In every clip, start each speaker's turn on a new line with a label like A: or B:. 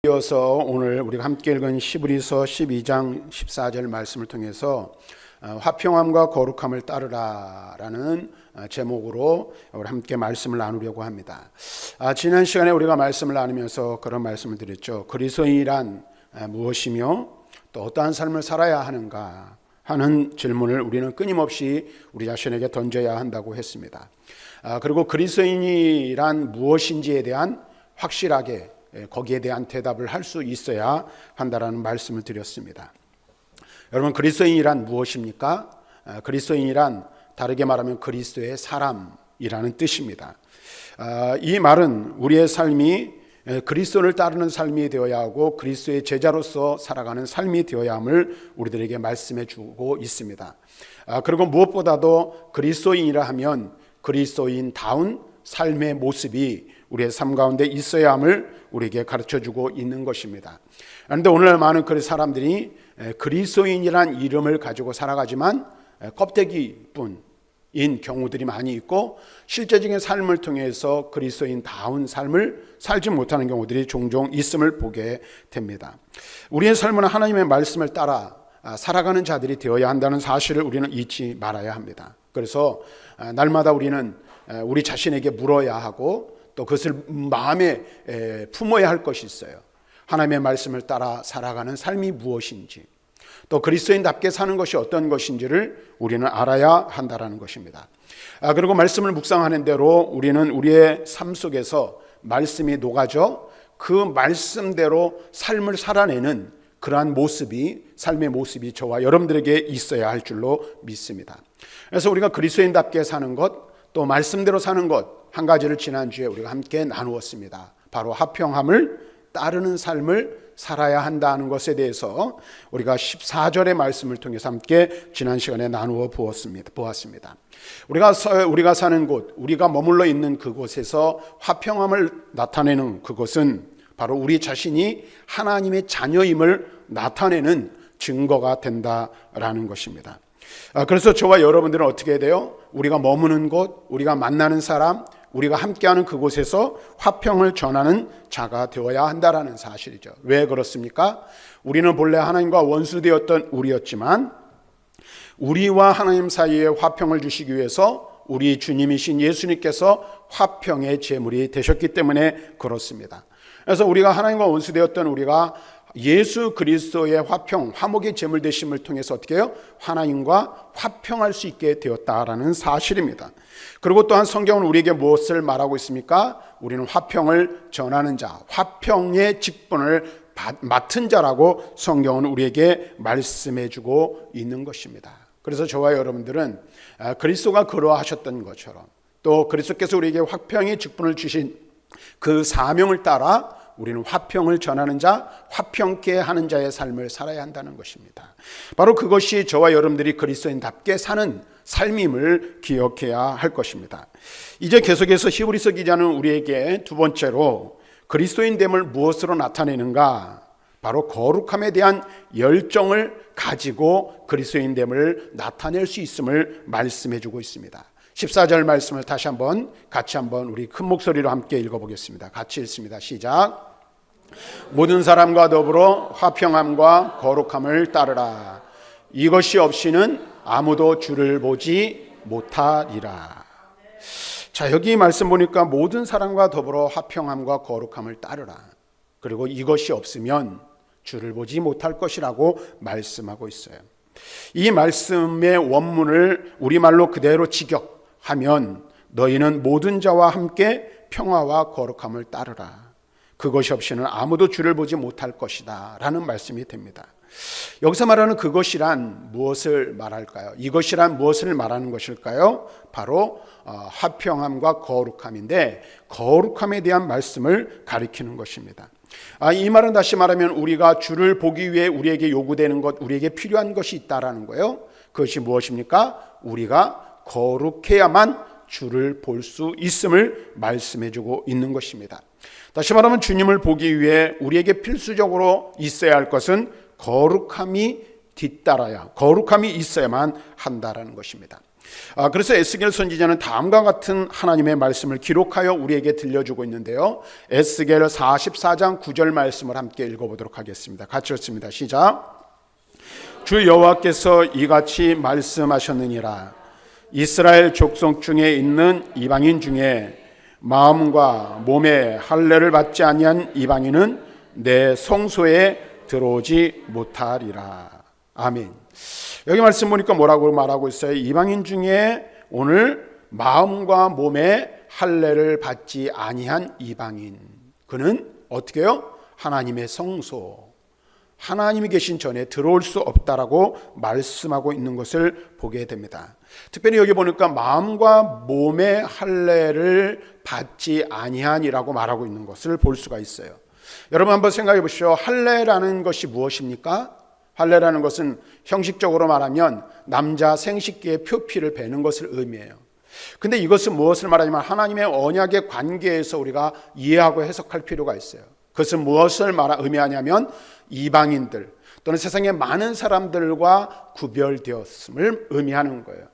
A: 이어서 오늘 우리가 함께 읽은 히브리서 12장 14절 말씀을 통해서 화평함과 거룩함을 따르라라는 제목으로 우리 함께 말씀을 나누려고 합니다. 지난 시간에 우리가 말씀을 나누면서 그런 말씀을 드렸죠. 그리스도인이란 무엇이며 또 어떠한 삶을 살아야 하는가 하는 질문을 우리는 끊임없이 우리 자신에게 던져야 한다고 했습니다. 그리고 그리스도인이란 무엇인지에 대한 확실하게 거기에 대한 대답을 할 수 있어야 한다라는 말씀을 드렸습니다. 여러분, 그리스도인이란 무엇입니까? 그리스도인이란 다르게 말하면 그리스도의 사람이라는 뜻입니다. 이 말은 우리의 삶이 그리스도를 따르는 삶이 되어야 하고 그리스도의 제자로서 살아가는 삶이 되어야 함을 우리들에게 말씀해 주고 있습니다. 그리고 무엇보다도 그리스도인이라 하면 그리스도인다운 삶의 모습이 우리의 삶 가운데 있어야 함을 우리에게 가르쳐주고 있는 것입니다. 그런데 오늘 많은 그 사람들이 그리스도인이란 이름을 가지고 살아가지만 껍데기뿐인 경우들이 많이 있고 실제적인 삶을 통해서 그리스도인다운 삶을 살지 못하는 경우들이 종종 있음을 보게 됩니다. 우리의 삶은 하나님의 말씀을 따라 살아가는 자들이 되어야 한다는 사실을 우리는 잊지 말아야 합니다. 그래서 날마다 우리는 우리 자신에게 물어야 하고 또 그것을 마음에 품어야 할 것이 있어요. 하나님의 말씀을 따라 살아가는 삶이 무엇인지, 또 그리스도인답게 사는 것이 어떤 것인지를 우리는 알아야 한다는 것입니다. 그리고 말씀을 묵상하는 대로 우리는 우리의 삶 속에서 말씀이 녹아져 그 말씀대로 삶을 살아내는 그러한 모습이, 삶의 모습이 저와 여러분들에게 있어야 할 줄로 믿습니다. 그래서 우리가 그리스도인답게 사는 것, 또 말씀대로 사는 것, 한 가지를 지난주에 우리가 함께 나누었습니다. 바로 화평함을 따르는 삶을 살아야 한다는 것에 대해서 우리가 14절의 말씀을 통해서 함께 지난 시간에 나누어 보았습니다. 우리가 사는 곳, 우리가 머물러 있는 그곳에서 화평함을 나타내는 그것은 바로 우리 자신이 하나님의 자녀임을 나타내는 증거가 된다라는 것입니다. 그래서 저와 여러분들은 어떻게 해야 돼요? 우리가 머무는 곳, 우리가 만나는 사람, 우리가 함께하는 그곳에서 화평을 전하는 자가 되어야 한다라는 사실이죠. 왜 그렇습니까? 우리는 본래 하나님과 원수되었던 우리였지만 우리와 하나님 사이에 화평을 주시기 위해서 우리 주님이신 예수님께서 화평의 제물이 되셨기 때문에 그렇습니다. 그래서 우리가 하나님과 원수되었던 우리가 예수 그리스도의 화평, 화목의 제물 되심을 통해서 어떻게 해요? 하나님과 화평할 수 있게 되었다라는 사실입니다. 그리고 또한 성경은 우리에게 무엇을 말하고 있습니까? 우리는 화평을 전하는 자, 화평의 직분을 맡은 자라고 성경은 우리에게 말씀해 주고 있는 것입니다. 그래서 저와 여러분들은 그리스도가 그러하셨던 것처럼 또 그리스도께서 우리에게 화평의 직분을 주신 그 사명을 따라 우리는 화평을 전하는 자, 화평케 하는 자의 삶을 살아야 한다는 것입니다. 바로 그것이 저와 여러분들이 그리스도인답게 사는 삶임을 기억해야 할 것입니다. 이제 계속해서 히브리서 기자는 우리에게 두 번째로 그리스도인됨을 무엇으로 나타내는가? 바로 거룩함에 대한 열정을 가지고 그리스도인됨을 나타낼 수 있음을 말씀해 주고 있습니다. 14절 말씀을 다시 한번 같이 한번 우리 큰 목소리로 함께 읽어보겠습니다. 같이 읽습니다. 시작. 모든 사람과 더불어 화평함과 거룩함을 따르라. 이것이 없이는 아무도 주를 보지 못하리라. 자, 여기 말씀 보니까 모든 사람과 더불어 화평함과 거룩함을 따르라. 그리고 이것이 없으면 주를 보지 못할 것이라고 말씀하고 있어요. 이 말씀의 원문을 우리말로 그대로 직역하면 너희는 모든 자와 함께 평화와 거룩함을 따르라. 그것이 없이는 아무도 주를 보지 못할 것이다 라는 말씀이 됩니다. 여기서 말하는 그것이란 무엇을 말할까요? 이것이란 무엇을 말하는 것일까요? 바로 화평함과 거룩함인데 거룩함에 대한 말씀을 가리키는 것입니다. 이 말은 다시 말하면 우리가 주를 보기 위해 우리에게 요구되는 것, 우리에게 필요한 것이 있다라는 거예요. 그것이 무엇입니까? 우리가 거룩해야만 주를 볼 수 있음을 말씀해주고 있는 것입니다. 다시 말하면 주님을 보기 위해 우리에게 필수적으로 있어야 할 것은 거룩함이 뒤따라야, 거룩함이 있어야만 한다라는 것입니다. 그래서 에스겔 선지자는 다음과 같은 하나님의 말씀을 기록하여 우리에게 들려주고 있는데요. 에스겔 44장 9절 말씀을 함께 읽어보도록 하겠습니다. 같이 읽습니다. 시작. 주 여호와께서 이같이 말씀하셨느니라. 이스라엘 족속 중에 있는 이방인 중에 마음과 몸에 할례를 받지 아니한 이방인은 내 성소에 들어오지 못하리라. 아멘. 여기 말씀 보니까 뭐라고 말하고 있어요? 이방인 중에 오늘 마음과 몸에 할례를 받지 아니한 이방인, 그는 어떻게 해요? 하나님의 성소, 하나님이 계신 전에 들어올 수 없다라고 말씀하고 있는 것을 보게 됩니다. 특별히 여기 보니까 마음과 몸의 할례를 받지 아니한이라고 말하고 있는 것을 볼 수가 있어요. 여러분 한번 생각해 보시죠. 할례라는 것이 무엇입니까? 할례라는 것은 형식적으로 말하면 남자 생식기의 표피를 베는 것을 의미해요. 근데 이것은 무엇을 말하냐면 하나님의 언약의 관계에서 우리가 이해하고 해석할 필요가 있어요. 그것은 무엇을 의미하냐면 이방인들 또는 세상의 많은 사람들과 구별되었음을 의미하는 거예요.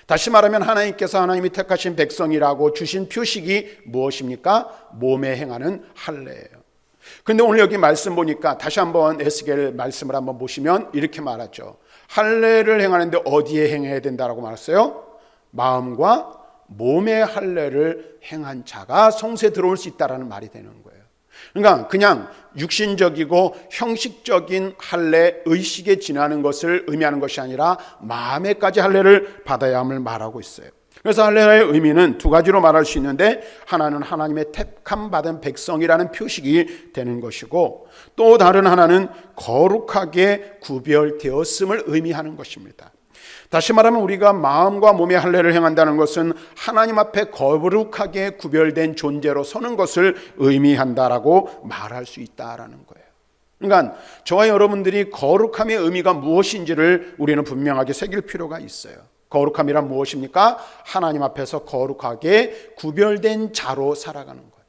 A: 다시 말하면 하나님께서 하나님이 택하신 백성이라고 주신 표식이 무엇입니까? 몸에 행하는 할례예요. 그런데 오늘 여기 말씀 보니까 다시 한번 에스겔 말씀을 한번 보시면 이렇게 말하죠. 할례를 행하는데 어디에 행해야 된다라고 말했어요? 마음과 몸의 할례를 행한 자가 성소에 들어올 수 있다라는 말이 되는 거예요. 그러니까 그냥 육신적이고 형식적인 할례, 의식에 지나는 것을 의미하는 것이 아니라 마음에까지 할례를 받아야 함을 말하고 있어요. 그래서 할례의 의미는 두 가지로 말할 수 있는데, 하나는 하나님의 택함 받은 백성이라는 표식이 되는 것이고, 또 다른 하나는 거룩하게 구별되었음을 의미하는 것입니다. 다시 말하면 우리가 마음과 몸의 할례를 행한다는 것은 하나님 앞에 거룩하게 구별된 존재로 서는 것을 의미한다라고 말할 수 있다라는 거예요. 그러니까 저와 여러분들이 거룩함의 의미가 무엇인지를 우리는 분명하게 새길 필요가 있어요. 거룩함이란 무엇입니까? 하나님 앞에서 거룩하게 구별된 자로 살아가는 거예요.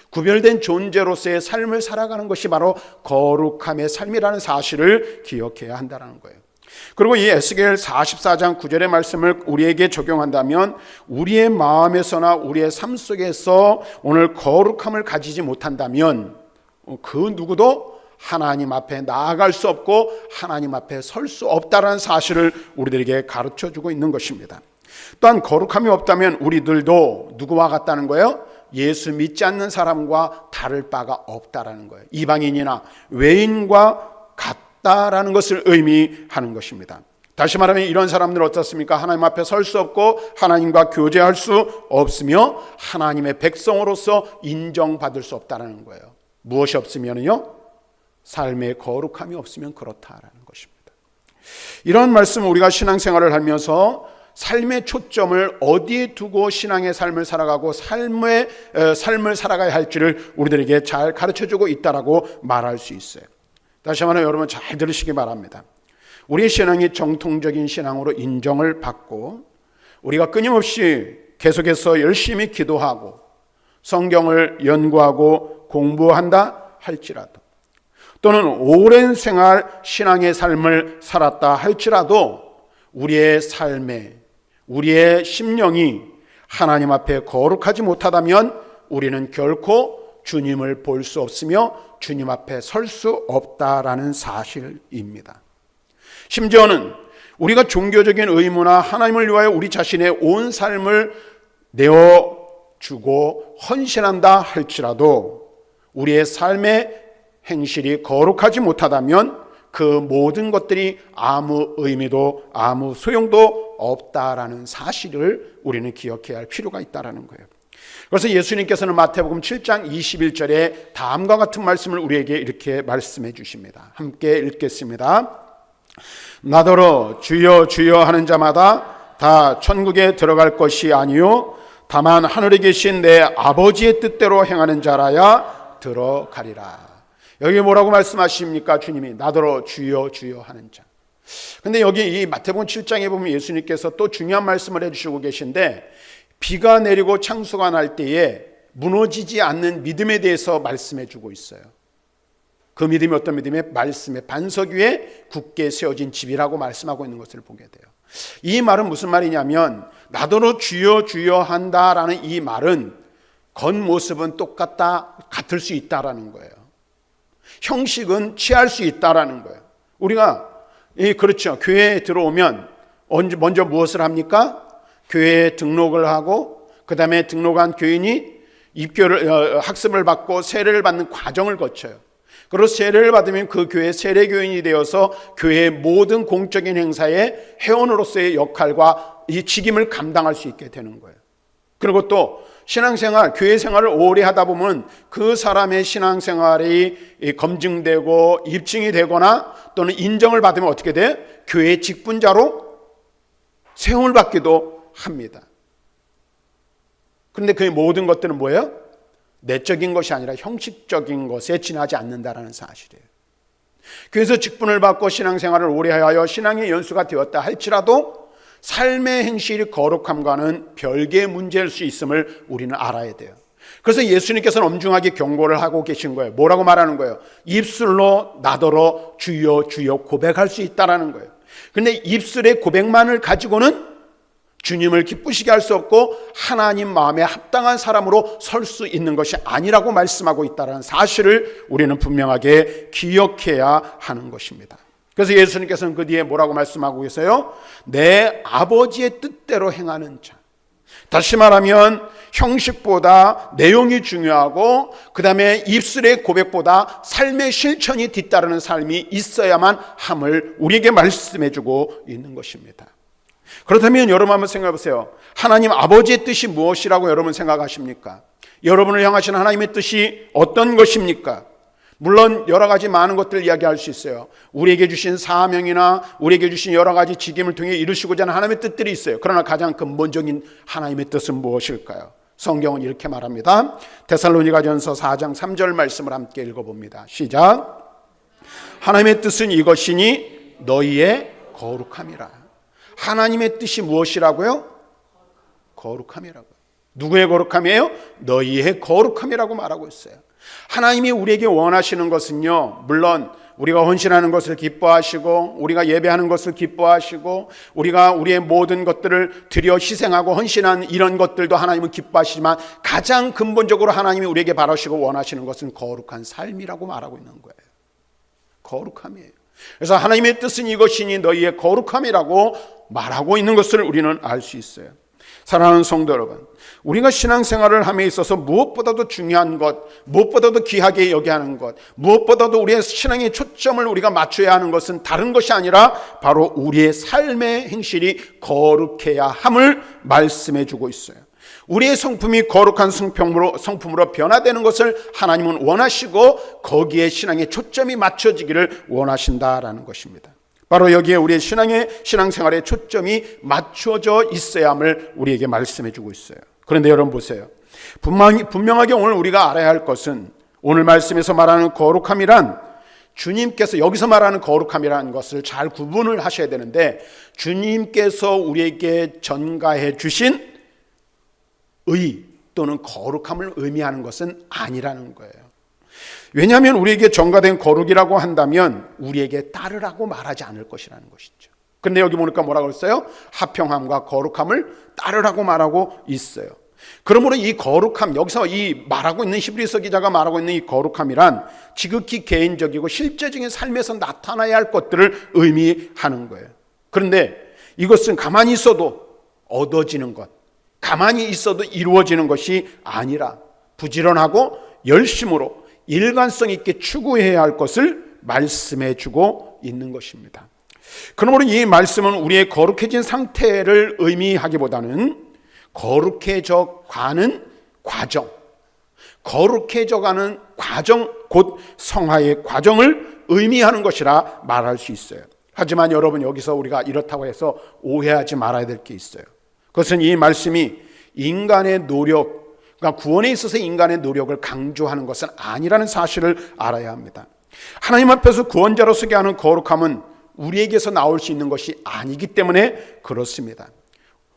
A: 구별된 존재로서의 삶을 살아가는 것이 바로 거룩함의 삶이라는 사실을 기억해야 한다는 거예요. 그리고 이 에스겔 44장 9절의 말씀을 우리에게 적용한다면 우리의 마음에서나 우리의 삶 속에서 오늘 거룩함을 가지지 못한다면 그 누구도 하나님 앞에 나아갈 수 없고 하나님 앞에 설 수 없다라는 사실을 우리들에게 가르쳐주고 있는 것입니다. 또한 거룩함이 없다면 우리들도 누구와 같다는 거예요? 예수 믿지 않는 사람과 다를 바가 없다라는 거예요. 이방인이나 외인과 같다라는 것을 의미하는 것입니다. 다시 말하면 이런 사람들은 어떻습니까? 하나님 앞에 설 수 없고 하나님과 교제할 수 없으며 하나님의 백성으로서 인정받을 수 없다는 거예요. 무엇이 없으면요? 삶의 거룩함이 없으면 그렇다라는 것입니다. 이런 말씀, 우리가 신앙생활을 하면서 삶의 초점을 어디에 두고 신앙의 삶을 살아가고 삶을 살아가야 할지를 우리들에게 잘 가르쳐주고 있다라고 말할 수 있어요. 다시 한번 여러분 잘 들으시기 바랍니다. 우리의 신앙이 정통적인 신앙으로 인정을 받고 우리가 끊임없이 계속해서 열심히 기도하고 성경을 연구하고 공부한다 할지라도, 또는 오랜 생활 신앙의 삶을 살았다 할지라도 우리의 삶에, 우리의 심령이 하나님 앞에 거룩하지 못하다면 우리는 결코 주님을 볼 수 없으며 주님 앞에 설 수 없다라는 사실입니다. 심지어는 우리가 종교적인 의무나 하나님을 위하여 우리 자신의 온 삶을 내어주고 헌신한다 할지라도 우리의 삶의 행실이 거룩하지 못하다면 그 모든 것들이 아무 의미도 아무 소용도 없다라는 사실을 우리는 기억해야 할 필요가 있다라는 거예요. 그래서 예수님께서는 마태복음 7장 21절에 다음과 같은 말씀을 우리에게 이렇게 말씀해 주십니다. 함께 읽겠습니다. 나더러 주여 주여 하는 자마다 다 천국에 들어갈 것이 아니요 다만 하늘에 계신 내 아버지의 뜻대로 행하는 자라야 들어가리라. 여기 뭐라고 말씀하십니까? 주님이 나더러 주여 주여 하는 자. 근데 여기 이 마태복음 7장에 보면 예수님께서 또 중요한 말씀을 해주시고 계신데, 비가 내리고 창수가 날 때에 무너지지 않는 믿음에 대해서 말씀해 주고 있어요. 그 믿음이 어떤 믿음이에요? 말씀의 반석 위에 굳게 세워진 집이라고 말씀하고 있는 것을 보게 돼요. 이 말은 무슨 말이냐면 나더러 주여 주여 한다라는 이 말은 겉모습은 똑같다, 같을 수 있다라는 거예요. 형식은 취할 수 있다라는 거예요. 우리가 그렇죠. 교회에 들어오면 먼저 무엇을 합니까? 교회에 등록을 하고 그 다음에 등록한 교인이 학습을 받고 세례를 받는 과정을 거쳐요. 그리고 세례를 받으면 그 교회 세례교인이 되어서 교회의 모든 공적인 행사에 회원으로서의 역할과 이 직임을 감당할 수 있게 되는 거예요. 그리고 또 신앙생활, 교회 생활을 오래 하다 보면 그 사람의 신앙생활이 검증되고 입증이 되거나 또는 인정을 받으면 어떻게 돼? 교회 직분자로 세움을 받기도 합니다. 그런데 그 모든 것들은 뭐예요? 내적인 것이 아니라 형식적인 것에 지나지 않는다는 사실이에요. 그래서 직분을 받고 신앙생활을 오래 하여 신앙의 연수가 되었다 할지라도 삶의 행실이 거룩함과는 별개의 문제일 수 있음을 우리는 알아야 돼요. 그래서 예수님께서는 엄중하게 경고를 하고 계신 거예요. 뭐라고 말하는 거예요? 입술로 나더러 주여 주여 고백할 수 있다라는 거예요. 그런데 입술의 고백만을 가지고는 주님을 기쁘시게 할 수 없고 하나님 마음에 합당한 사람으로 설 수 있는 것이 아니라고 말씀하고 있다는 사실을 우리는 분명하게 기억해야 하는 것입니다. 그래서 예수님께서는 그 뒤에 뭐라고 말씀하고 계세요? 내 아버지의 뜻대로 행하는 자. 다시 말하면 형식보다 내용이 중요하고 그 다음에 입술의 고백보다 삶의 실천이 뒤따르는 삶이 있어야만 함을 우리에게 말씀해주고 있는 것입니다. 그렇다면 여러분 한번 생각해 보세요. 하나님 아버지의 뜻이 무엇이라고 여러분 생각하십니까? 여러분을 향하신 하나님의 뜻이 어떤 것입니까? 물론 여러 가지 많은 것들을 이야기할 수 있어요. 우리에게 주신 사명이나 우리에게 주신 여러 가지 직임을 통해 이루시고자 하는 하나님의 뜻들이 있어요. 그러나 가장 근본적인 하나님의 뜻은 무엇일까요? 성경은 이렇게 말합니다. 데살로니가전서 4장 3절 말씀을 함께 읽어봅니다. 시작. 하나님의 뜻은 이것이니 너희의 거룩함이라. 하나님의 뜻이 무엇이라고요? 거룩함이라고요. 누구의 거룩함이에요? 너희의 거룩함이라고 말하고 있어요. 하나님이 우리에게 원하시는 것은요, 물론 우리가 헌신하는 것을 기뻐하시고 우리가 예배하는 것을 기뻐하시고 우리가 우리의 모든 것들을 드려 희생하고 헌신한 이런 것들도 하나님은 기뻐하시지만 가장 근본적으로 하나님이 우리에게 바라시고 원하시는 것은 거룩한 삶이라고 말하고 있는 거예요. 거룩함이에요. 그래서 하나님의 뜻은 이것이니 너희의 거룩함이라고 말하고 있는 것을 우리는 알 수 있어요. 사랑하는 성도 여러분, 우리가 신앙생활을 함에 있어서 무엇보다도 중요한 것, 무엇보다도 귀하게 여겨야 하는 것, 무엇보다도 우리의 신앙의 초점을 우리가 맞춰야 하는 것은 다른 것이 아니라 바로 우리의 삶의 행실이 거룩해야 함을 말씀해 주고 있어요. 우리의 성품이 거룩한 성품으로 변화되는 것을 하나님은 원하시고 거기에 신앙의 초점이 맞춰지기를 원하신다라는 것입니다. 바로 여기에 우리의 신앙생활의 초점이 맞춰져 있어야 함을 우리에게 말씀해 주고 있어요. 그런데 여러분 보세요. 분명하게 오늘 우리가 알아야 할 것은 오늘 말씀에서 말하는 거룩함이란 주님께서 여기서 말하는 거룩함이라는 것을 잘 구분을 하셔야 되는데 주님께서 우리에게 전가해 주신 의 또는 거룩함을 의미하는 것은 아니라는 거예요. 왜냐하면 우리에게 전가된 거룩이라고 한다면 우리에게 따르라고 말하지 않을 것이라는 것이죠. 그런데 여기 보니까 뭐라고 했어요? 합평함과 거룩함을 따르라고 말하고 있어요. 그러므로 이 거룩함, 여기서 이 말하고 있는 히브리서 기자가 말하고 있는 이 거룩함이란 지극히 개인적이고 실제적인 삶에서 나타나야 할 것들을 의미하는 거예요. 그런데 이것은 가만히 있어도 얻어지는 것, 가만히 있어도 이루어지는 것이 아니라 부지런하고 열심으로 일관성 있게 추구해야 할 것을 말씀해 주고 있는 것입니다. 그러므로 이 말씀은 우리의 거룩해진 상태를 의미하기보다는 거룩해져 가는 과정, 거룩해져가는 과정, 곧 성화의 과정을 의미하는 것이라 말할 수 있어요. 하지만 여러분 여기서 우리가 이렇다고 해서 오해하지 말아야 될 게 있어요. 그것은 이 말씀이 인간의 노력, 그러니까 구원에 있어서 인간의 노력을 강조하는 것은 아니라는 사실을 알아야 합니다. 하나님 앞에서 구원자로 서게 하는 거룩함은 우리에게서 나올 수 있는 것이 아니기 때문에 그렇습니다.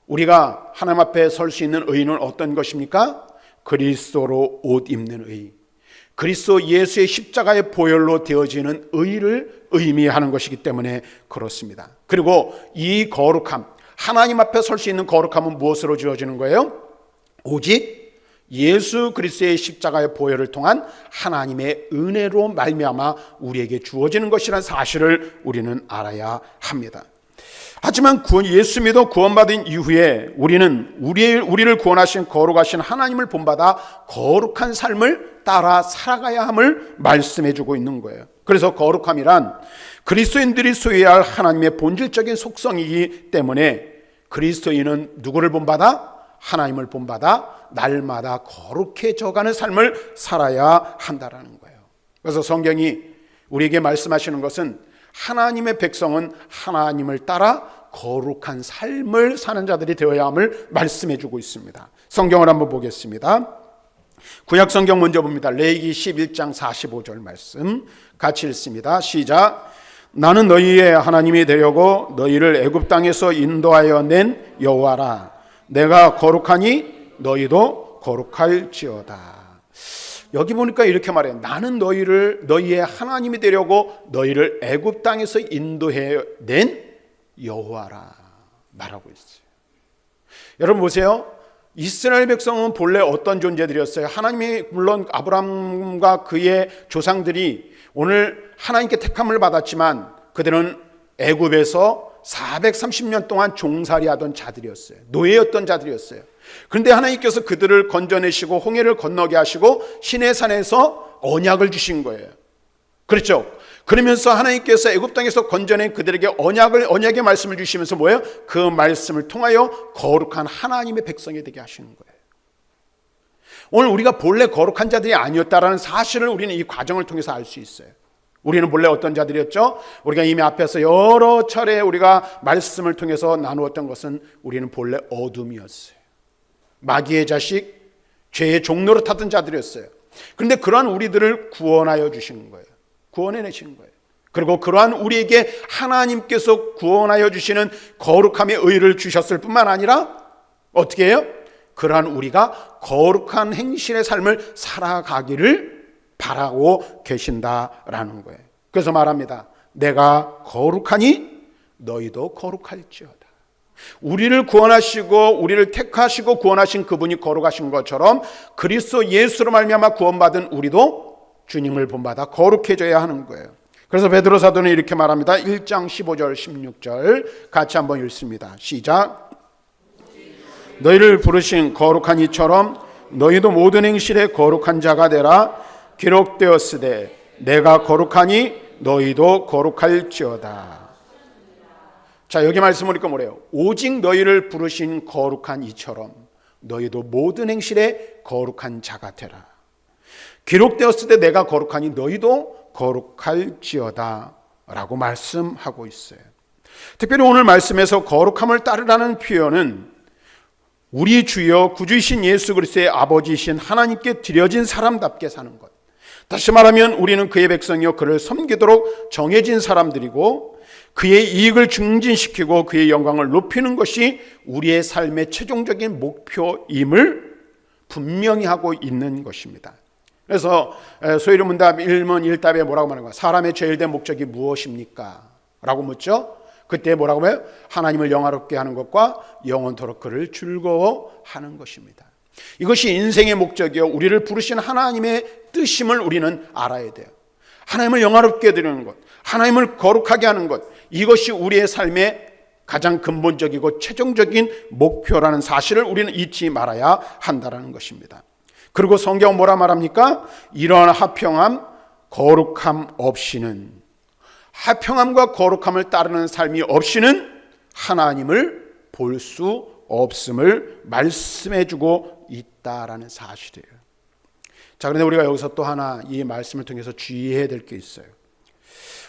A: 우리가 하나님 앞에 설 수 있는 의는 어떤 것입니까? 그리스도로 옷 입는 의, 그리스도 예수의 십자가의 보혈로 되어지는 의를 의미하는 것이기 때문에 그렇습니다. 그리고 이 거룩함, 하나님 앞에 설 수 있는 거룩함은 무엇으로 주어지는 거예요? 오직 예수 그리스도의 십자가의 보혈을 통한 하나님의 은혜로 말미암아 우리에게 주어지는 것이라는 사실을 우리는 알아야 합니다. 하지만 예수 믿어 구원받은 이후에 우리를 구원하신 거룩하신 하나님을 본받아 거룩한 삶을 따라 살아가야 함을 말씀해주고 있는 거예요. 그래서 거룩함이란 그리스도인들이 소유해야 할 하나님의 본질적인 속성이기 때문에 그리스도인은 누구를 본받아? 하나님을 본받아 날마다 거룩해져가는 삶을 살아야 한다라는 거예요. 그래서 성경이 우리에게 말씀하시는 것은 하나님의 백성은 하나님을 따라 거룩한 삶을 사는 자들이 되어야 함을 말씀해주고 있습니다. 성경을 한번 보겠습니다. 구약 성경 먼저 봅니다. 레위기 11장 45절 말씀 같이 읽습니다. 시작. 나는 너희의 하나님이 되려고 너희를 애굽 땅에서 인도하여 낸 여호와라. 내가 거룩하니 너희도 거룩할지어다. 여기 보니까 이렇게 말해요. 나는 너희의 하나님이 되려고 너희를 애굽 땅에서 인도해 낸 여호와라 말하고 있어요. 여러분 보세요. 이스라엘 백성은 본래 어떤 존재들이었어요? 하나님이 물론 아브라함과 그의 조상들이 오늘 하나님께 택함을 받았지만 그들은 애굽에서 430년 동안 종살이하던 자들이었어요. 노예였던 자들이었어요. 그런데 하나님께서 그들을 건져내시고 홍해를 건너게 하시고 시내산에서 언약을 주신 거예요. 그렇죠? 그러면서 하나님께서 애굽 땅에서 건져낸 그들에게 언약의 말씀을 주시면서 뭐예요? 그 말씀을 통하여 거룩한 하나님의 백성이 되게 하시는 거예요. 오늘 우리가 본래 거룩한 자들이 아니었다라는 사실을 우리는 이 과정을 통해서 알 수 있어요. 우리는 본래 어떤 자들이었죠? 우리가 이미 앞에서 여러 차례 우리가 말씀을 통해서 나누었던 것은 우리는 본래 어둠이었어요. 마귀의 자식, 죄의 종로로 타던 자들이었어요. 그런데 그러한 우리들을 구원하여 주시는 거예요. 구원해내시는 거예요. 그리고 그러한 우리에게 하나님께서 구원하여 주시는 거룩함의 의를 주셨을 뿐만 아니라 어떻게 해요? 그러한 우리가 거룩한 행실의 삶을 살아가기를 바라고 계신다라는 거예요. 그래서 말합니다. 내가 거룩하니 너희도 거룩할지어다. 우리를 구원하시고 우리를 택하시고 구원하신 그분이 거룩하신 것처럼 그리스도 예수로 말미암아 구원받은 우리도 주님을 본받아 거룩해져야 하는 거예요. 그래서 베드로 사도는 이렇게 말합니다. 1장 15절 16절 같이 한번 읽습니다. 시작. 너희를 부르신 거룩한 이처럼 너희도 모든 행실에 거룩한 자가 되라. 기록되었으되 내가 거룩하니 너희도 거룩할지어다. 자, 여기 말씀 보니까 뭐래요? 오직 너희를 부르신 거룩한 이처럼 너희도 모든 행실에 거룩한 자가 되라. 기록되었을 때 내가 거룩하니 너희도 거룩할지어다 라고 말씀하고 있어요. 특별히 오늘 말씀에서 거룩함을 따르라는 표현은 우리 주여 구주이신 예수 그리스도의 아버지이신 하나님께 드려진 사람답게 사는 것. 다시 말하면 우리는 그의 백성이요 그를 섬기도록 정해진 사람들이고 그의 이익을 증진시키고 그의 영광을 높이는 것이 우리의 삶의 최종적인 목표임을 분명히 하고 있는 것입니다. 그래서 소위문답 1문 1답에 뭐라고 말하는 거야? 사람의 제일 된 목적이 무엇입니까? 라고 묻죠. 그때 뭐라고 해요? 하나님을 영화롭게 하는 것과 영원토록 그를 즐거워하는 것입니다. 이것이 인생의 목적이요 우리를 부르신 하나님의 뜻임을 우리는 알아야 돼요. 하나님을 영화롭게 드리는 것, 하나님을 거룩하게 하는 것, 이것이 우리의 삶의 가장 근본적이고 최종적인 목표라는 사실을 우리는 잊지 말아야 한다는 것입니다. 그리고 성경은 뭐라 말합니까? 이러한 화평함, 거룩함 없이는, 화평함과 거룩함을 따르는 삶이 없이는 하나님을 볼 수 없음을 말씀해주고 있다라는 사실이에요. 자, 그런데 우리가 여기서 또 하나 이 말씀을 통해서 주의해야 될 게 있어요.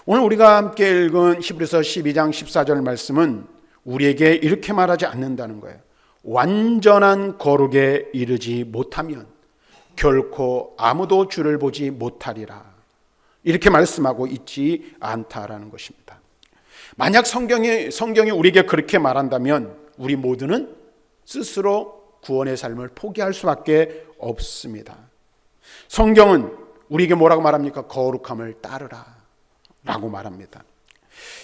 A: 오늘 우리가 함께 읽은 히브리서 12장 14절 말씀은 우리에게 이렇게 말하지 않는다는 거예요. 완전한 거룩에 이르지 못하면 결코 아무도 주를 보지 못하리라. 이렇게 말씀하고 있지 않다라는 것입니다. 만약 성경이 우리에게 그렇게 말한다면 우리 모두는 스스로 구원의 삶을 포기할 수밖에 없습니다. 성경은 우리에게 뭐라고 말합니까? 거룩함을 따르라 라고 말합니다.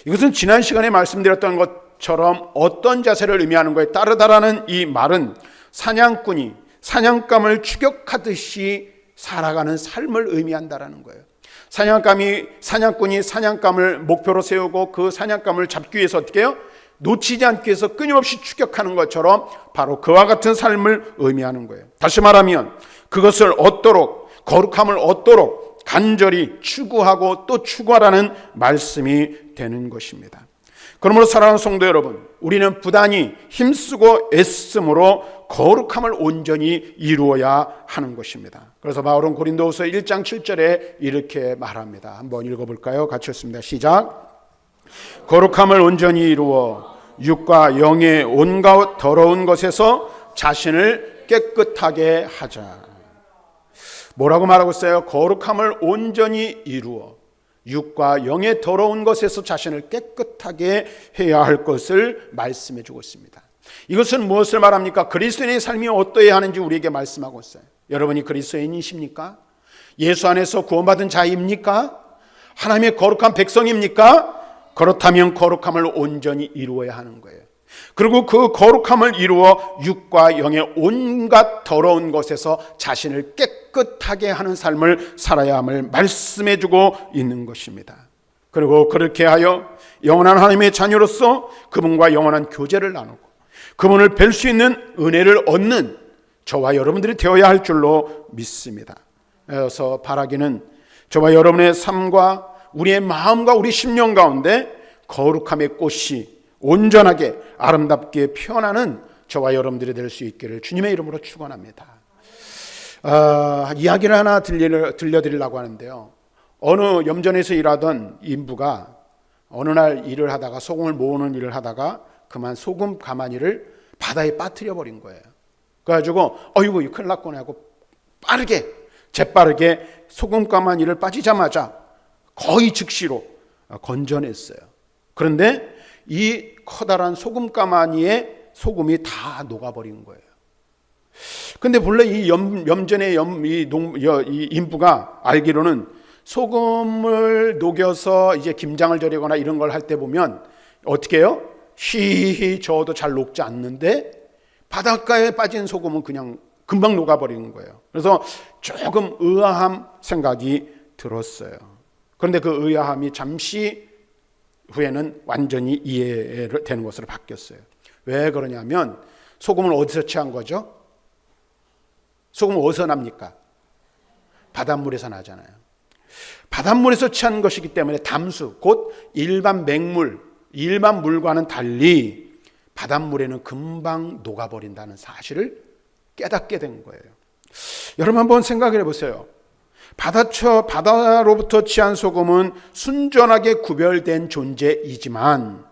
A: 이것은 지난 시간에 말씀드렸던 것처럼 어떤 자세를 의미하는 거에 따르다라는 이 말은 사냥꾼이 사냥감을 추격하듯이 살아가는 삶을 의미한다라는 거예요. 사냥꾼이 사냥감을 목표로 세우고 그 사냥감을 잡기 위해서 어떻게 해요? 놓치지 않기 위해서 끊임없이 추격하는 것처럼 바로 그와 같은 삶을 의미하는 거예요. 다시 말하면 그것을 얻도록, 거룩함을 얻도록 간절히 추구하고 또 추구하라는 말씀이 되는 것입니다. 그러므로 사랑하는 성도 여러분, 우리는 부단히 힘쓰고 애씀으로 거룩함을 온전히 이루어야 하는 것입니다. 그래서 바울은 고린도후서 1장 7절에 이렇게 말합니다. 한번 읽어볼까요? 같이 읽습니다. 시작. 거룩함을 온전히 이루어 육과 영의 온갖 더러운 것에서 자신을 깨끗하게 하자. 뭐라고 말하고 있어요? 거룩함을 온전히 이루어 육과 영의 더러운 것에서 자신을 깨끗하게 해야 할 것을 말씀해 주고 있습니다. 이것은 무엇을 말합니까? 그리스도인의 삶이 어떠해야 하는지 우리에게 말씀하고 있어요. 여러분이 그리스도인이십니까? 예수 안에서 구원받은 자입니까? 하나님의 거룩한 백성입니까? 그렇다면 거룩함을 온전히 이루어야 하는 거예요. 그리고 그 거룩함을 이루어 육과 영의 온갖 더러운 것에서 자신을 깨끗하게 하는 삶을 살아야 함을 말씀해 주고 있는 것입니다. 그리고 그렇게 하여 영원한 하나님의 자녀로서 그분과 영원한 교제를 나누고 그분을 뵐 수 있는 은혜를 얻는 저와 여러분들이 되어야 할 줄로 믿습니다. 그래서 바라기는 저와 여러분의 삶과 우리의 마음과 우리 심령 가운데 거룩함의 꽃이 온전하게 아름답게 피어나는 저와 여러분들이 될 수 있기를 주님의 이름으로 축원합니다. 이야기를 하나 들려드리려고 하는데요. 어느 염전에서 일하던 인부가 어느 날 일을 하다가 소금을 모으는 일을 하다가 그만 소금 가마니를 바다에 빠뜨려 버린 거예요. 그래가지고 어이구 큰일 났구나 하고 재빠르게 소금 가마니를 빠지자마자 거의 즉시로 건져냈어요. 그런데 이 커다란 소금 가마니에 소금이 다 녹아버린 거예요. 근데 본래 이 염전의 이 인부가 알기로는 소금을 녹여서 이제 김장을 절이거나 이런 걸 할 때 보면 어떻게 해요? 희히 저어도 잘 녹지 않는데 바닷가에 빠진 소금은 그냥 금방 녹아버리는 거예요. 그래서 조금 의아한 생각이 들었어요. 그런데 그 의아함이 잠시 후에는 완전히 이해되는 것으로 바뀌었어요. 왜 그러냐면 소금을 어디서 취한 거죠? 소금은 어디서 납니까? 바닷물에서 나잖아요. 바닷물에서 취한 것이기 때문에 담수, 곧 일반 맹물, 일반 물과는 달리 바닷물에는 금방 녹아버린다는 사실을 깨닫게 된 거예요. 여러분 한번 생각해 보세요. 바다로부터 취한 소금은 순전하게 구별된 존재이지만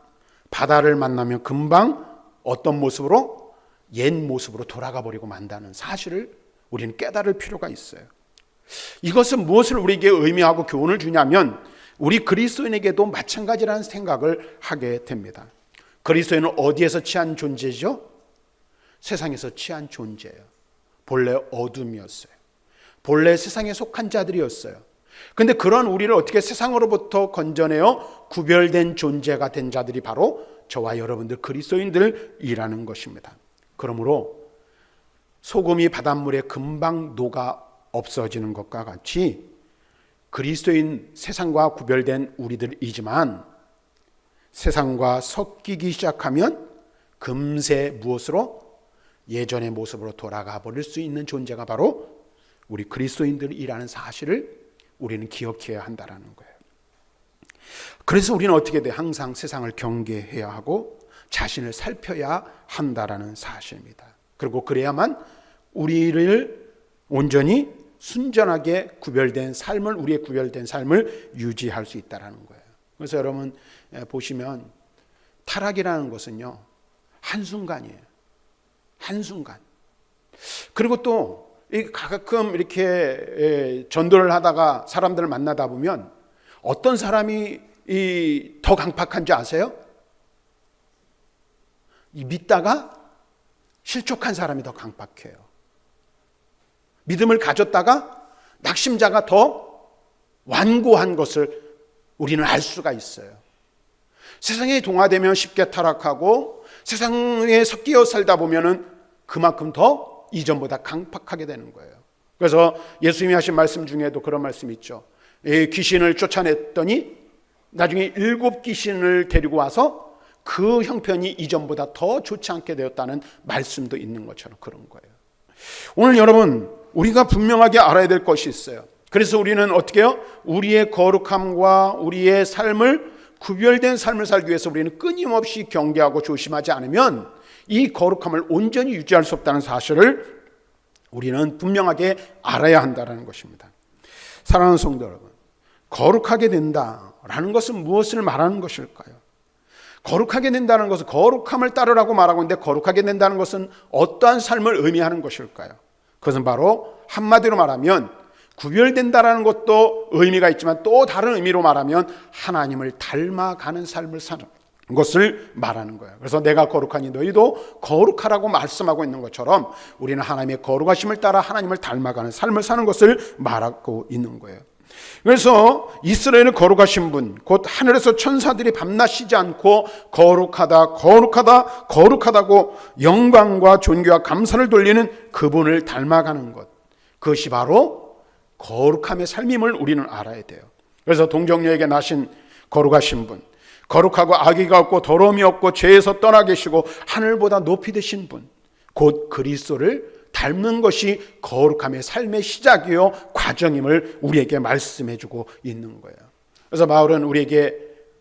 A: 바다를 만나면 금방 어떤 모습으로? 옛 모습으로 돌아가 버리고 만다는 사실을 우리는 깨달을 필요가 있어요. 이것은 무엇을 우리에게 의미하고 교훈을 주냐면 우리 그리스도인에게도 마찬가지라는 생각을 하게 됩니다. 그리스도인은 어디에서 취한 존재죠? 세상에서 취한 존재예요. 본래 어둠이었어요. 본래 세상에 속한 자들이었어요. 그런데 그런 우리를 어떻게 세상으로부터 건져내어 구별된 존재가 된 자들이 바로 저와 여러분들 그리스도인들이라는 것입니다. 그러므로 소금이 바닷물에 금방 녹아 없어지는 것과 같이 그리스도인 세상과 구별된 우리들이지만 세상과 섞이기 시작하면 금세 무엇으로? 예전의 모습으로 돌아가 버릴 수 있는 존재가 바로 우리 그리스도인들이라는 사실을 우리는 기억해야 한다는 거예요. 그래서 우리는 어떻게 돼? 항상 세상을 경계해야 하고 자신을 살펴야 한다는 사실입니다. 그리고 그래야만 우리를 온전히 순전하게 구별된 삶을, 우리의 구별된 삶을 유지할 수 있다는 거예요. 그래서 여러분 보시면 타락이라는 것은요, 한순간이에요. 한순간. 그리고 또 가끔 이렇게 전도를 하다가 사람들을 만나다 보면 어떤 사람이 더 강팍한지 아세요? 믿다가 실족한 사람이 더 강팍해요. 믿음을 가졌다가 낙심자가 더 완고한 것을 우리는 알 수가 있어요. 세상에 동화되면 쉽게 타락하고 세상에 섞여 살다 보면은 그만큼 더 이전보다 강팍하게 되는 거예요. 그래서 예수님이 하신 말씀 중에도 그런 말씀이 있죠. 귀신을 쫓아냈더니 나중에 7 귀신을 데리고 와서 그 형편이 이전보다 더 좋지 않게 되었다는 말씀도 있는 것처럼 그런 거예요. 오늘 여러분, 우리가 분명하게 알아야 될 것이 있어요. 그래서 우리는 어떻게 해요? 우리의 거룩함과 우리의 삶을, 구별된 삶을 살기 위해서 우리는 끊임없이 경계하고 조심하지 않으면 이 거룩함을 온전히 유지할 수 없다는 사실을 우리는 분명하게 알아야 한다는 것입니다. 사랑하는 성도 여러분, 거룩하게 된다라는 것은 무엇을 말하는 것일까요? 거룩하게 된다는 것은 거룩함을 따르라고 말하고 있는데, 거룩하게 된다는 것은 어떠한 삶을 의미하는 것일까요? 그것은 바로 한마디로 말하면 구별된다라는 것도 의미가 있지만 또 다른 의미로 말하면 하나님을 닮아가는 삶을 사는 것을 말하는 거예요. 그래서 내가 거룩하니 너희도 거룩하라고 말씀하고 있는 것처럼 우리는 하나님의 거룩하심을 따라 하나님을 닮아가는 삶을 사는 것을 말하고 있는 거예요. 그래서 이스라엘은 거룩하신 분, 곧 하늘에서 천사들이 밤낮 쉬지 않고 거룩하다 거룩하다 거룩하다고 영광과 존귀와 감사를 돌리는 그분을 닮아가는 것, 그것이 바로 거룩함의 삶임을 우리는 알아야 돼요. 그래서 동정녀에게 나신 거룩하신 분, 거룩하고 악의가 없고 더러움이 없고 죄에서 떠나 계시고 하늘보다 높이 되신 분, 곧 그리스도를 닮는 것이 거룩함의 삶의 시작이요 과정임을 우리에게 말씀해주고 있는 거예요. 그래서 바울은 우리에게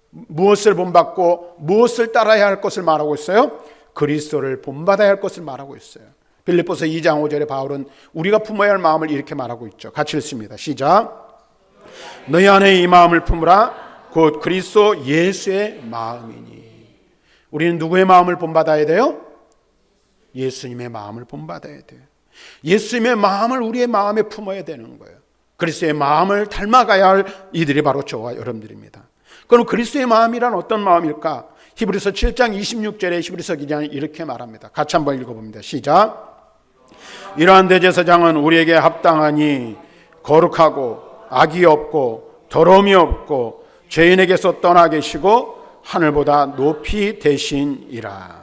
A: 무엇을 본받고 무엇을 따라야 할 것을 말하고 있어요? 그리스도를 본받아야 할 것을 말하고 있어요. 빌립보서 2장 5절에 바울은 우리가 품어야 할 마음을 이렇게 말하고 있죠. 같이 읽습니다. 시작. 너희 안에 이 마음을 품으라. 곧 그리스도 예수의 마음이니. 우리는 누구의 마음을 본받아야 돼요? 예수님의 마음을 본받아야 돼요. 예수님의 마음을 우리의 마음에 품어야 되는 거예요. 그리스도의 마음을 닮아가야 할 이들이 바로 저와 여러분들입니다. 그럼 그리스도의 마음이란 어떤 마음일까? 히브리서 7장 26절에 히브리서 기자는 이렇게 말합니다. 같이 한번 읽어봅니다. 시작. 이러한 대제사장은 우리에게 합당하니 거룩하고 악이 없고 더러움이 없고 죄인에게서 떠나 계시고 하늘보다 높이 되시니라.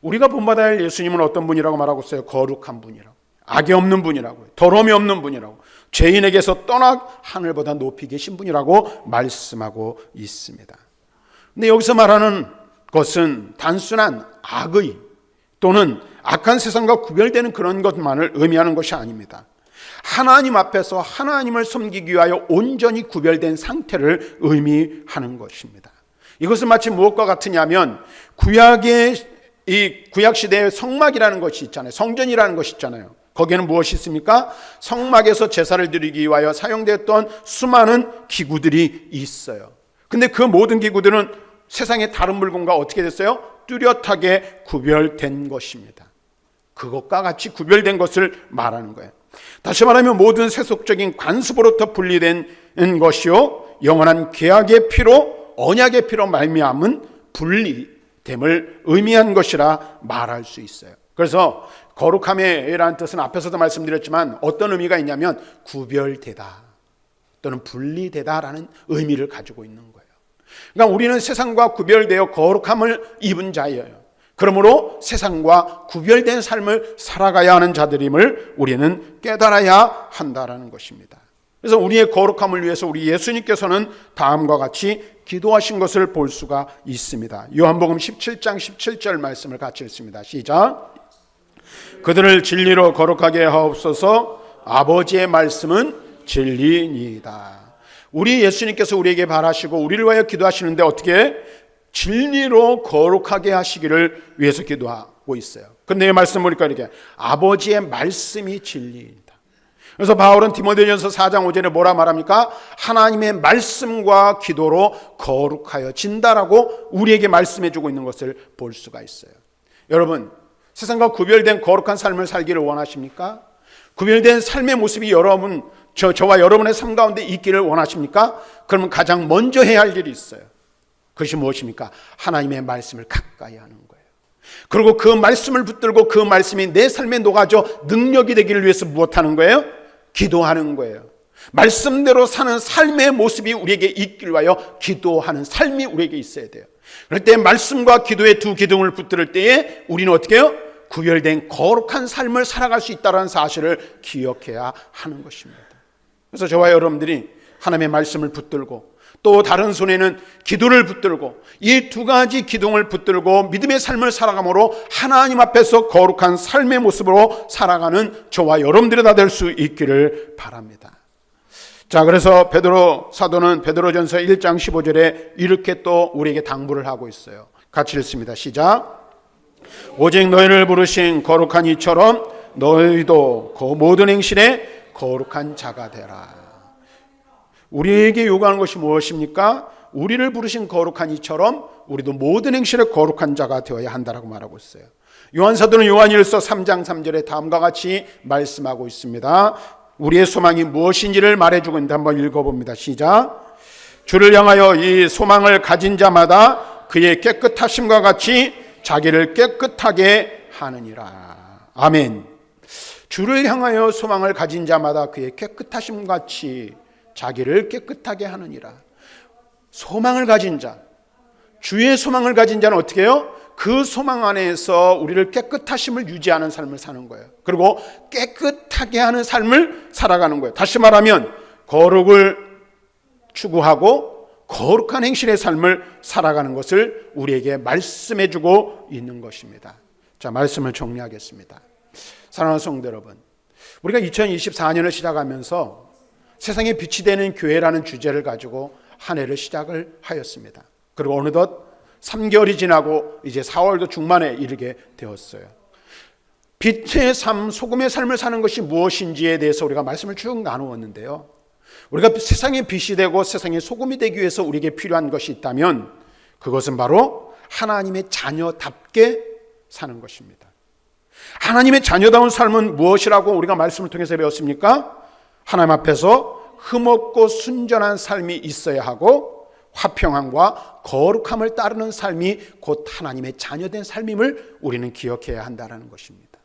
A: 우리가 본받아야 할 예수님은 어떤 분이라고 말하고 있어요? 거룩한 분이라고, 악이 없는 분이라고, 더러움이 없는 분이라고, 죄인에게서 떠나 하늘보다 높이 계신 분이라고 말씀하고 있습니다. 근데 여기서 말하는 것은 단순한 악의 또는 악한 세상과 구별되는 그런 것만을 의미하는 것이 아닙니다. 하나님 앞에서 하나님을 섬기기 위하여 온전히 구별된 상태를 의미하는 것입니다. 이것은 마치 무엇과 같으냐면 이 구약 시대의 성막이라는 것이 있잖아요. 성전이라는 것이 있잖아요. 거기에는 무엇이 있습니까? 성막에서 제사를 드리기 위하여 사용되었던 수많은 기구들이 있어요. 근데 그 모든 기구들은 세상의 다른 물건과 어떻게 됐어요? 뚜렷하게 구별된 것입니다. 그것과 같이 구별된 것을 말하는 거예요. 다시 말하면 모든 세속적인 관습으로부터 분리된 것이요 영원한 계약의 피로, 언약의 피로 말미암은 분리됨을 의미한 것이라 말할 수 있어요. 그래서 거룩함이라는 뜻은 앞에서도 말씀드렸지만 어떤 의미가 있냐면 구별되다 또는 분리되다라는 의미를 가지고 있는 거예요. 그러니까 우리는 세상과 구별되어 거룩함을 입은 자예요. 그러므로 세상과 구별된 삶을 살아가야 하는 자들임을 우리는 깨달아야 한다라는 것입니다. 그래서 우리의 거룩함을 위해서 우리 예수님께서는 다음과 같이 기도하신 것을 볼 수가 있습니다. 요한복음 17장 17절 말씀을 같이 읽습니다. 시작. 그들을 진리로 거룩하게 하옵소서. 아버지의 말씀은 진리니이다. 우리 예수님께서 우리에게 바라시고 우리를 위하여 기도하시는데 어떻게 진리로 거룩하게 하시기를 위해서 기도하고 있어요. 근데 이 말씀 보니까 이렇게 아버지의 말씀이 진리입니다. 그래서 바울은 디모데전서 4장 5절에 뭐라 말합니까? 하나님의 말씀과 기도로 거룩하여진다라고 우리에게 말씀해 주고 있는 것을 볼 수가 있어요. 여러분, 세상과 구별된 거룩한 삶을 살기를 원하십니까? 구별된 삶의 모습이 저와 여러분의 삶 가운데 있기를 원하십니까? 그러면 가장 먼저 해야 할 일이 있어요. 그것이 무엇입니까? 하나님의 말씀을 가까이 하는 거예요. 그리고 그 말씀을 붙들고 그 말씀이 내 삶에 녹아져 능력이 되기를 위해서 무엇하는 거예요? 기도하는 거예요. 말씀대로 사는 삶의 모습이 우리에게 있길 위하여 기도하는 삶이 우리에게 있어야 돼요. 그럴 때 말씀과 기도의 두 기둥을 붙들 때에 우리는 어떻게 해요? 구별된 거룩한 삶을 살아갈 수 있다는 사실을 기억해야 하는 것입니다. 그래서 저와 여러분들이 하나님의 말씀을 붙들고 또 다른 손에는 기도를 붙들고 이 두 가지 기둥을 붙들고 믿음의 삶을 살아감으로 하나님 앞에서 거룩한 삶의 모습으로 살아가는 저와 여러분들이 다 될 수 있기를 바랍니다. 자, 그래서 베드로 사도는 베드로전서 1장 15절에 이렇게 또 우리에게 당부를 하고 있어요. 같이 읽습니다. 시작. 오직 너희를 부르신 거룩한 이처럼 너희도 그 모든 행실에 거룩한 자가 되라. 우리에게 요구하는 것이 무엇입니까? 우리를 부르신 거룩한 이처럼 우리도 모든 행실에 거룩한 자가 되어야 한다라고 말하고 있어요. 요한사도는 요한일서 3장 3절에 다음과 같이 말씀하고 있습니다. 우리의 소망이 무엇인지를 말해주고 있는데 한번 읽어봅니다. 시작. 주를 향하여 이 소망을 가진 자마다 그의 깨끗하심과 같이 자기를 깨끗하게 하느니라. 아멘. 주를 향하여 소망을 가진 자마다 그의 깨끗하심 같이 자기를 깨끗하게 하느니라. 소망을 가진 자, 주의 소망을 가진 자는 어떻게 해요? 그 소망 안에서 우리를 깨끗하심을 유지하는 삶을 사는 거예요. 그리고 깨끗하게 하는 삶을 살아가는 거예요. 다시 말하면 거룩을 추구하고 거룩한 행실의 삶을 살아가는 것을 우리에게 말씀해 주고 있는 것입니다. 자, 말씀을 정리하겠습니다. 사랑하는 성도 여러분, 우리가 2024년을 시작하면서 세상에 빛이 되는 교회라는 주제를 가지고 한 해를 시작을 하였습니다. 그리고 어느덧 3개월이 지나고 이제 4월도 중반에 이르게 되었어요. 빛의 삶, 소금의 삶을 사는 것이 무엇인지에 대해서 우리가 말씀을 쭉 나누었는데요. 우리가 세상의 빛이 되고 세상의 소금이 되기 위해서 우리에게 필요한 것이 있다면 그것은 바로 하나님의 자녀답게 사는 것입니다. 하나님의 자녀다운 삶은 무엇이라고 우리가 말씀을 통해서 배웠습니까? 하나님 앞에서 흠없고 순전한 삶이 있어야 하고 화평함과 거룩함을 따르는 삶이 곧 하나님의 자녀된 삶임을 우리는 기억해야 한다는 것입니다.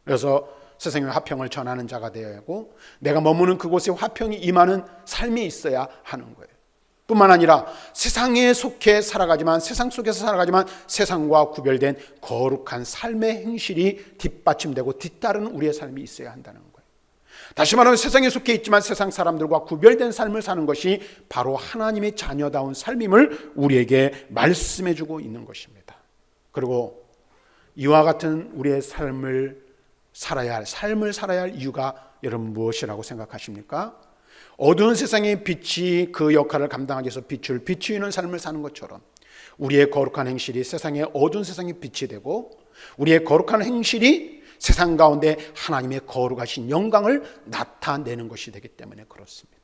A: 그래서 세상에 화평을 전하는 자가 되어야 하고 내가 머무는 그곳에 화평이 임하는 삶이 있어야 하는 거예요. 뿐만 아니라 세상에 속해 살아가지만 세상 속에서 살아가지만 세상과 구별된 거룩한 삶의 행실이 뒷받침되고 뒤따르는 우리의 삶이 있어야 한다는 거예요. 다시 말하면 세상에 속해 있지만 세상 사람들과 구별된 삶을 사는 것이 바로 하나님의 자녀다운 삶임을 우리에게 말씀해 주고 있는 것입니다. 그리고 이와 같은 우리의 삶을 살아야 할 이유가 여러분 무엇이라고 생각하십니까? 어두운 세상의 빛이 그 역할을 감당하기 위해서 빛을 비추이는 삶을 사는 것처럼 우리의 거룩한 행실이 세상의 어두운 세상의 빛이 되고 우리의 거룩한 행실이 세상 가운데 하나님의 거룩하신 영광을 나타내는 것이 되기 때문에 그렇습니다.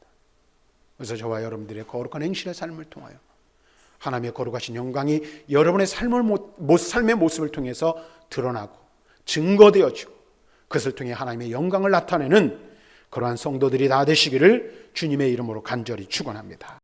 A: 그래서 저와 여러분들의 거룩한 행실의 삶을 통하여 하나님의 거룩하신 영광이 여러분의 삶의 모습을 통해서 드러나고 증거되어지고 그것을 통해 하나님의 영광을 나타내는 그러한 성도들이 다 되시기를 주님의 이름으로 간절히 축원합니다.